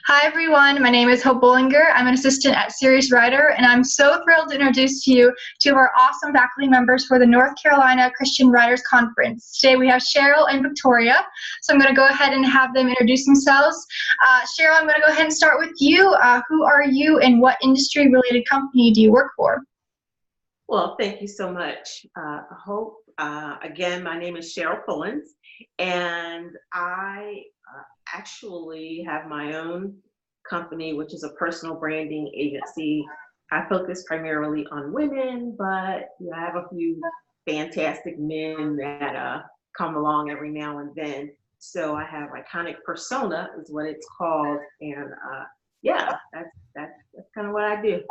Hi everyone, my name is Hope Bollinger. I'm an assistant at Serious Writer, and I'm so thrilled to introduce to you two of our awesome faculty members for the North Carolina Christian Writers Conference. Today we have Cheryl and Victoria, so I'm going to go ahead and have them introduce themselves. Cheryl, I'm going to go ahead and start with you. Who are you and what industry-related company do you work for? Well, thank you so much, Hope. Again, my name is Cheryl Pullins, and I actually have my own company, which is a personal branding agency. I focus primarily on women, but I have a few fantastic men that come along every now and then. So I have Iconic Persona is what it's called, and yeah, that's kind of what I do.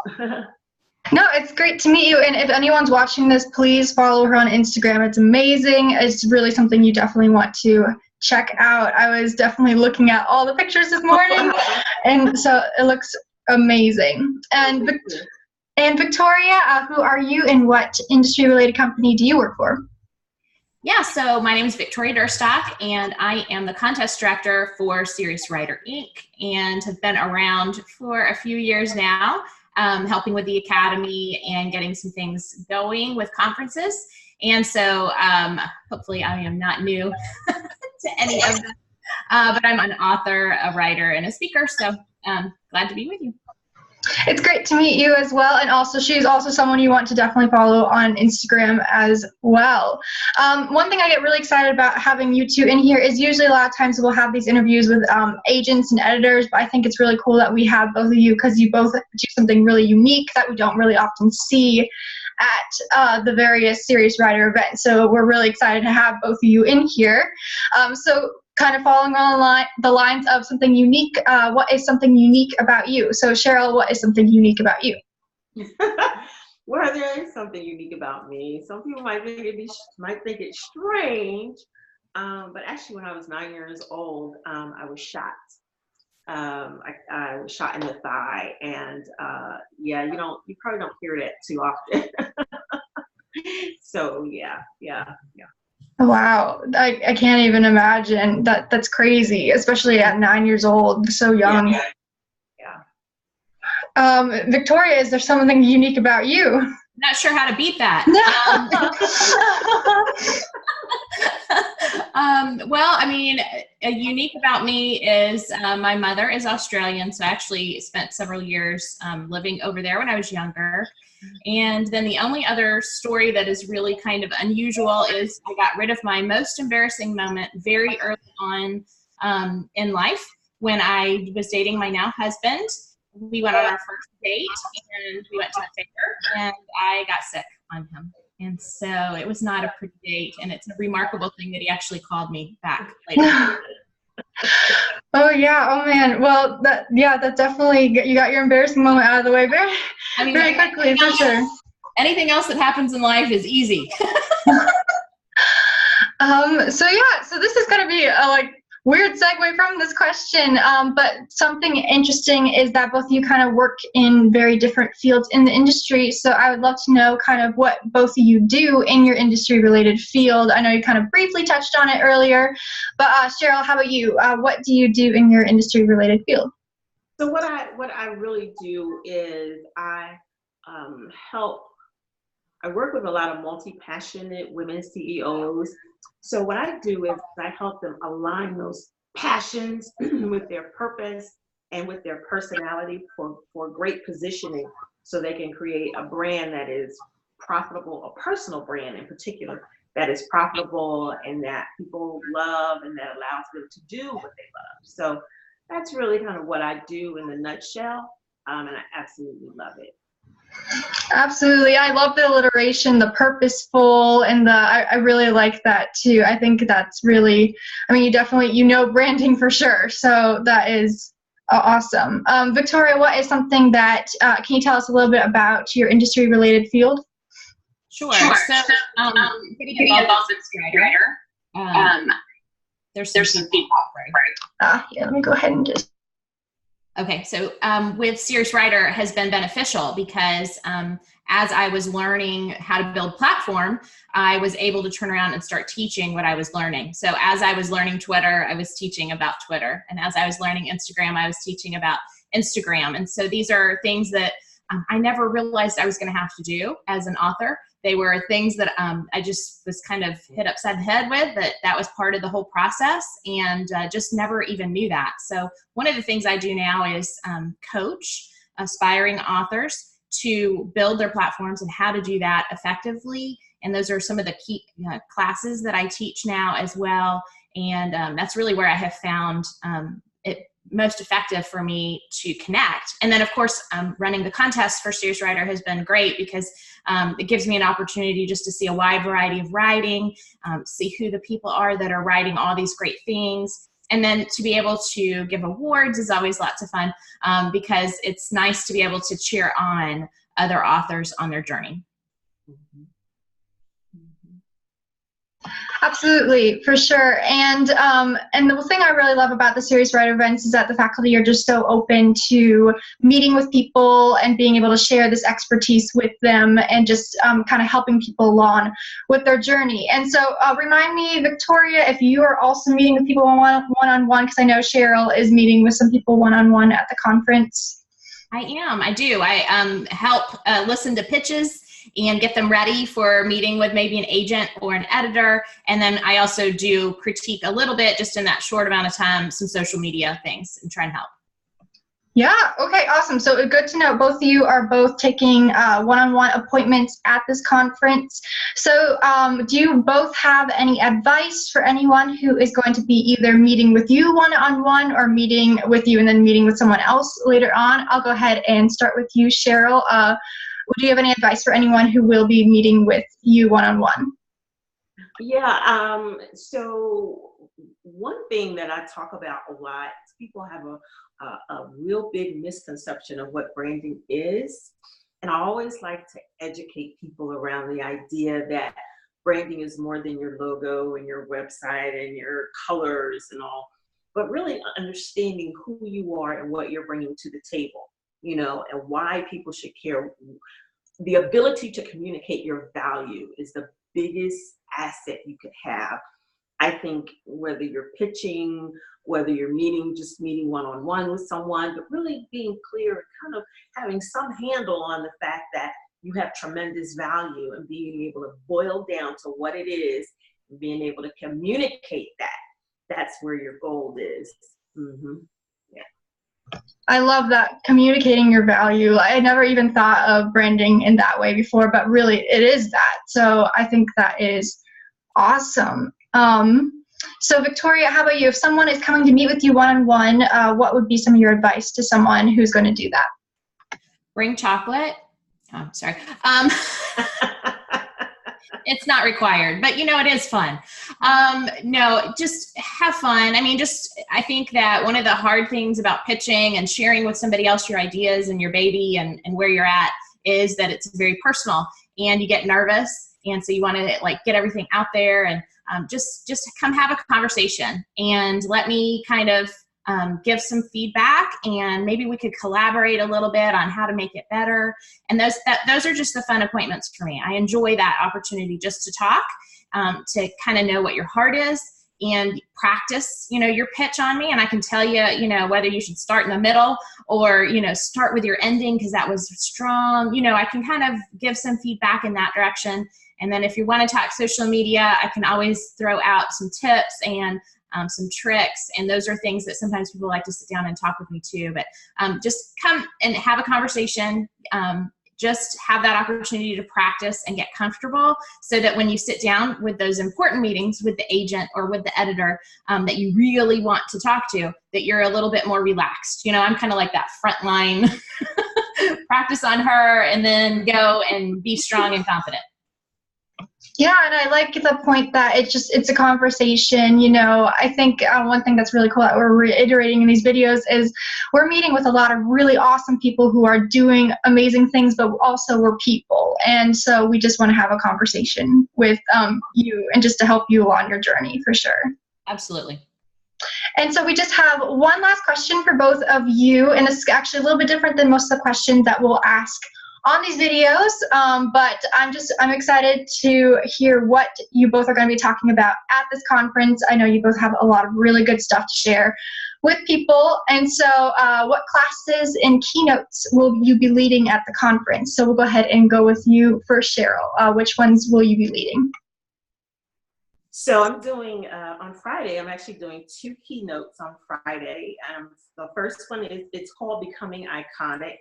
No, it's great to meet you, and if anyone's watching this, please follow her on Instagram. It's amazing. It's really something you definitely want to check out. I was definitely looking at all the pictures this morning, and so it looks amazing. And Victoria, who are you and what industry-related company do you work for? Yeah, so my name is Victoria Duerstock, and I am the contest director for Serious Writer Inc. and have been around for a few years now, helping with the academy and getting some things going with conferences. And so hopefully I am not new to any of them, but I'm an author, a writer, and a speaker, so glad to be with you. It's great to meet you as well, and also she's also someone you want to definitely follow on Instagram as well. One thing I get really excited about having you two in here is usually a lot of times we'll have these interviews with agents and editors, but I think it's really cool that we have both of you because you both do something really unique that we don't really often see at the various Serious Writer events. So we're really excited to have both of you in here. So kind of following on the lines of something unique, what is something unique about you? So Cheryl, what is something unique about you? Well, there is something unique about me. Some people might think it's strange, but actually when I was 9 years old, I was shot. I was shot in the thigh, and yeah, you probably don't hear that too often. So yeah. Wow, I can't even imagine. That's crazy, especially at 9 years old, so young. Yeah. Victoria, is there something unique about you? Not sure how to beat that. Well, I mean, unique about me is my mother is Australian, so I actually spent several years living over there when I was younger. And then the only other story that is really kind of unusual is I got rid of my most embarrassing moment very early on in life when I was dating my now husband. We went on our first date and we went to a fair and I got sick on him. And so it was not a pretty date, and it's a remarkable thing that he actually called me back later. Oh yeah, oh man. Well, that definitely, you got your embarrassing moment out of the way very quickly, for sure. Anything else that happens in life is easy. So this is going to be a weird segue from this question, but something interesting is that both of you kind of work in very different fields in the industry, so I would love to know kind of what both of you do in your industry-related field. I know you kind of briefly touched on it earlier, but Cheryl, how about you? What do you do in your industry-related field? So what I really do is I work with a lot of multi-passionate women CEOs. So what I do is I help them align those passions with their purpose and with their personality for great positioning, so they can create a brand that is profitable, a personal brand in particular, that is profitable and that people love and that allows them to do what they love. So that's really kind of what I do in a nutshell, and I absolutely love it. Absolutely. I love the alliteration, the purposeful, and I really like that too. I think that's really, I mean, you definitely, branding for sure. So that is awesome. Victoria, what is something that, can you tell us a little bit about your industry related field? Sure. So, getting involved with writer, there's some feedback, right? Yeah, let me go ahead and just Okay, so with Serious Writer has been beneficial because as I was learning how to build platform, I was able to turn around and start teaching what I was learning. So as I was learning Twitter, I was teaching about Twitter. And as I was learning Instagram, I was teaching about Instagram. And so these are things that I never realized I was going to have to do as an author. They were things that I just was kind of hit upside the head with, that was part of the whole process, and just never even knew that. So one of the things I do now is coach aspiring authors to build their platforms and how to do that effectively. And those are some of the key classes that I teach now as well. And that's really where I have found it most effective for me to connect. And then, of course, running the contest for Serious Writer has been great because it gives me an opportunity just to see a wide variety of writing, see who the people are that are writing all these great things. And then to be able to give awards is always lots of fun because it's nice to be able to cheer on other authors on their journey. Absolutely, for sure. And the thing I really love about the Serious Writer events is that the faculty are just so open to meeting with people and being able to share this expertise with them and just kind of helping people along with their journey. And so remind me, Victoria, if you are also meeting with people one-on-one, because I know Cheryl is meeting with some people one-on-one at the conference. I am. I do. I help listen to pitches and get them ready for meeting with maybe an agent or an editor. And then I also do critique a little bit, just in that short amount of time, some social media things and try and help. Yeah, okay, awesome. So good to know both of you are both taking one-on-one appointments at this conference. So do you both have any advice for anyone who is going to be either meeting with you one-on-one or meeting with you and then meeting with someone else later on? I'll go ahead and start with you, Cheryl. Do you have any advice for anyone who will be meeting with you one-on-one? Yeah, so one thing that I talk about a lot is people have a real big misconception of what branding is. And I always like to educate people around the idea that branding is more than your logo and your website and your colors and all, but really understanding who you are and what you're bringing to the table, you know, and why people should care. The ability to communicate your value is the biggest asset you could have. I think whether you're pitching, whether you're just meeting one-on-one with someone, but really being clear and kind of having some handle on the fact that you have tremendous value and being able to boil down to what it is and being able to communicate that. That's where your gold is. Mm-hmm. I love that, communicating your value. I never even thought of branding in that way before, but really it is that. So I think that is awesome. So Victoria, how about you? If someone is coming to meet with you one-on-one, what would be some of your advice to someone who's going to do that? Bring chocolate. Oh, sorry. It's not required, but you know, it is fun. No, just have fun. I mean, I think that one of the hard things about pitching and sharing with somebody else your ideas and your baby and where you're at is that it's very personal and you get nervous. And so you want to like get everything out there and just come have a conversation and let me kind of give some feedback, and maybe we could collaborate a little bit on how to make it better. And those are just the fun appointments for me. I enjoy that opportunity just to talk, to kind of know what your heart is and practice, you know, your pitch on me. And I can tell you, you know, whether you should start in the middle or, you know, start with your ending because that was strong. You know, I can kind of give some feedback in that direction. And then if you want to talk social media, I can always throw out some tips and some tricks, and those are things that sometimes people like to sit down and talk with me too. But just come and have a conversation. Just have that opportunity to practice and get comfortable so that when you sit down with those important meetings with the agent or with the editor that you really want to talk to, that you're a little bit more relaxed. You know, I'm kind of like that frontline practice on her and then go and be strong and confident. Yeah, and I like the point that it's a conversation. You know, I think one thing that's really cool that we're reiterating in these videos is we're meeting with a lot of really awesome people who are doing amazing things, but also we're people. And so we just want to have a conversation with you and just to help you along your journey for sure. Absolutely. And so we just have one last question for both of you, and it's actually a little bit different than most of the questions that we'll ask on these videos, but I'm excited to hear what you both are going to be talking about at this conference. I know you both have a lot of really good stuff to share with people, and so what classes and keynotes will you be leading at the conference? So we'll go ahead and go with you first, Cheryl. Which ones will you be leading? So I'm doing, on Friday, I'm actually doing 2 keynotes on Friday. The first one it's called Becoming Iconic.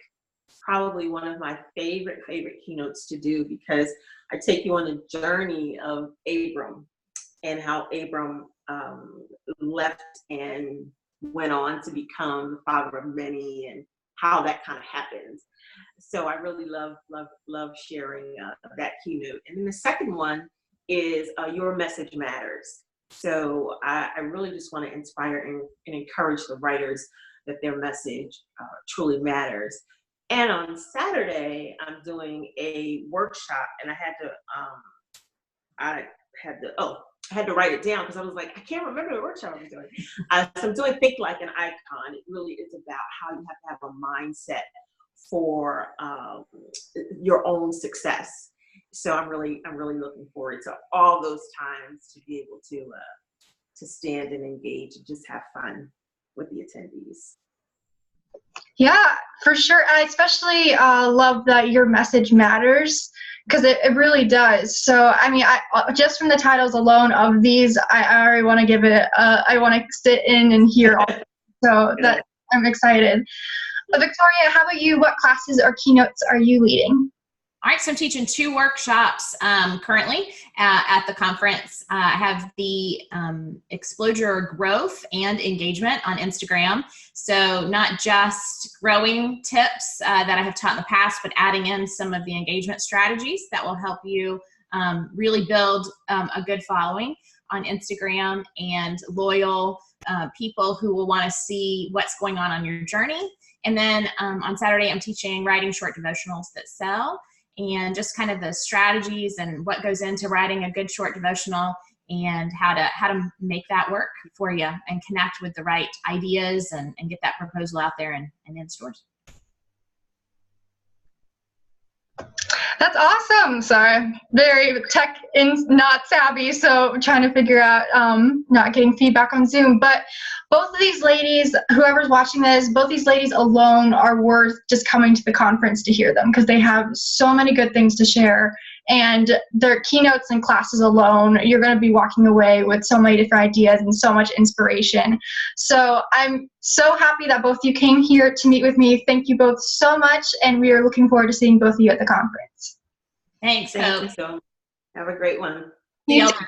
Probably one of my favorite keynotes to do, because I take you on a journey of Abram and how Abram left and went on to become the father of many, and how that kind of happens. So I really love sharing that keynote. And then the second one is Your Message Matters. So I really just want to inspire and encourage the writers that their message truly matters. And on Saturday, I'm doing a workshop, and I had to write it down, because I was like, I can't remember the workshop I'm doing. So I'm doing Think Like an Icon. It really is about how you have to have a mindset for your own success. So I'm really looking forward to all those times to be able to stand and engage and just have fun with the attendees. Yeah, for sure. I especially love that Your Message Matters, because it really does. So, I mean, just from the titles alone of these, I already want to give it, I want to sit in and hear all. So that I'm excited. Victoria, how about you? What classes or keynotes are you leading? All right, so I'm teaching 2 workshops currently at the conference. I have the Explode Your Growth and Engagement on Instagram. So not just growing tips that I have taught in the past, but adding in some of the engagement strategies that will help you really build a good following on Instagram and loyal people who will want to see what's going on your journey. And then on Saturday, I'm teaching writing short devotionals that sell, and just kind of the strategies and what goes into writing a good short devotional, and how to make that work for you and connect with the right ideas and get that proposal out there and in stores. That's awesome. Sorry, very tech not savvy, so I'm trying to figure out not getting feedback on Zoom. But both of these ladies, whoever's watching this, both these ladies alone are worth just coming to the conference to hear them, because they have so many good things to share. And their keynotes and classes alone, you're going to be walking away with so many different ideas and so much inspiration. So I'm so happy that both of you came here to meet with me. Thank you both so much, and we are looking forward to seeing both of you at the conference. Thanks. Thank you so much. Have a great one. You too.